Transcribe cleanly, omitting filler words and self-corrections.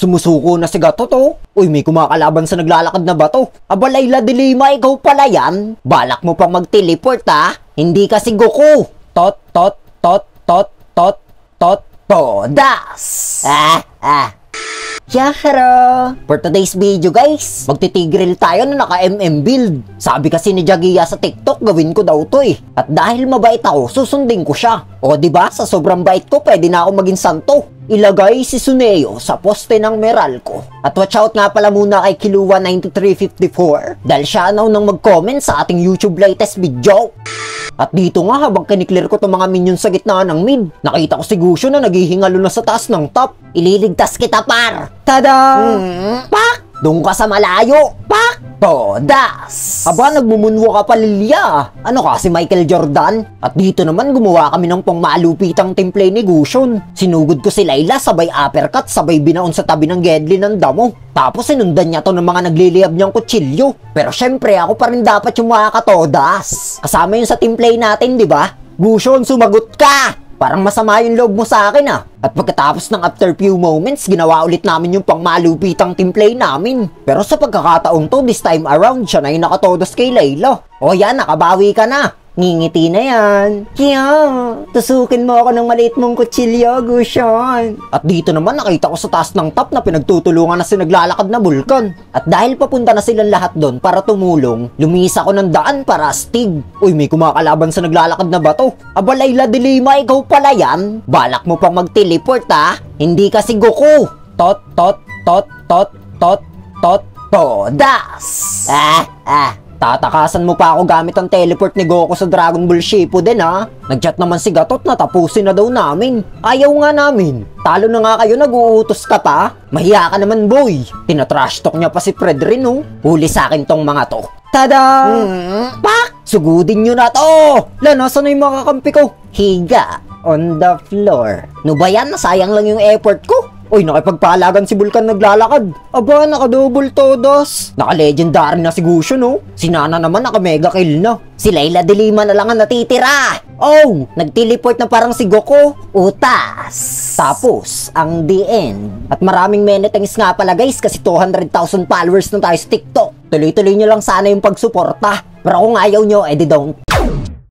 Sumusuko na si Gatot oh. Uy, may kumakalaban sa naglalakad na bato. Aba Layla de Lima, ikaw pala yan. Balak mo pang mag-teleport ha? Hindi ka si Goku. Tot, tot, tot, tot, tot, tot, todas. Yahara! For today's video guys, magtitigril tayo na naka-MM build. Sabi kasi ni Jagiya sa TikTok, gawin ko daw to eh. At dahil mabait ako, susundin ko siya. O diba, sa sobrang bait ko, pwede na ako maging santo. Ilagay si Suneo sa poste ng Meralco. At watch out nga pala muna kay Kiluwa9354 dahil siya nang mag-comment sa ating YouTube latest video. At dito nga habang kiniklear ko itong mga minions sa gitna ng mid, nakita ko si Gusyo na naghihingalo na sa taas ng top. Ililigtas kita par! Tada! Pak! Doon ka sa malayo! Pak! Todas! Aba, nagmumunwa ka pa Lilia. Ano ka, si Michael Jordan? At dito naman gumawa kami ng pangmalupitang template ni Gusion. Sinugod ko si Layla, sabay uppercut, sabay binaon sa tabi ng Gedli ng damo. Tapos sinundan niya to ng mga nagliliyab niyang kutsilyo. Pero syempre ako pa rin dapat yung makakatodas. Kasama yun sa template natin, di ba? Gusion, sumagot ka! Parang masama yung loob mo sa akin ah. At pagkatapos ng after few moments, ginawa ulit namin yung pangmalupitang template namin. Pero sa pagkakataon to, this time around, siya na yung nakatodos kay Layla. O yan, nakabawi ka na. Ngingiti na yan. Kaya, tusukin mo ako ng maliit mong kutsilyo, Gusion. At dito naman nakita ko sa taas ng top na pinagtutulungan na si naglalakad na Vulcan. At dahil papunta na silang lahat doon para tumulong, lumihis ako ng daan para astig. Uy, may kumakalaban sa naglalakad na bato. Aba Layla de Lima, ikaw pala yan. Balak mo pang mag-teleport ha? Hindi ka si Goku. Tot, tot, tot, tot, tot, tot, todas. Tatakasan mo pa ako gamit ang teleport ni Goku sa Dragon Ball Shippuden ha? Nagchat naman si Gatot na tapusin na daw namin. Ayaw nga namin. Talo na nga kayo, nag-uutos ka pa? Mahiya ka naman boy. Tinatrash talk niya pa si Fred rin oh. Huli sa akin tong mga to. Tada! Pak! Sugudin nyo na to! Nasaan na yung mga kampi ko? Higa on the floor. No ba yan? Nasayang lang yung effort ko. Uy, nakipagpahalagan si Vulcan naglalakad. Aba, naka-double todos. Naka-legendary na si Gusyo, no? Si Nana naman naka-mega kill na. Si Layla de Lima na lang ang natitira. Oh, nag-teleport na parang si Goku. Utas. Tapos, ang the end. At maraming menetings nga pala guys kasi 200,000 followers na tayo sa TikTok. Tuloy-tuloy nyo lang sana yung pagsuporta. Pero kung ayaw nyo, edi don't.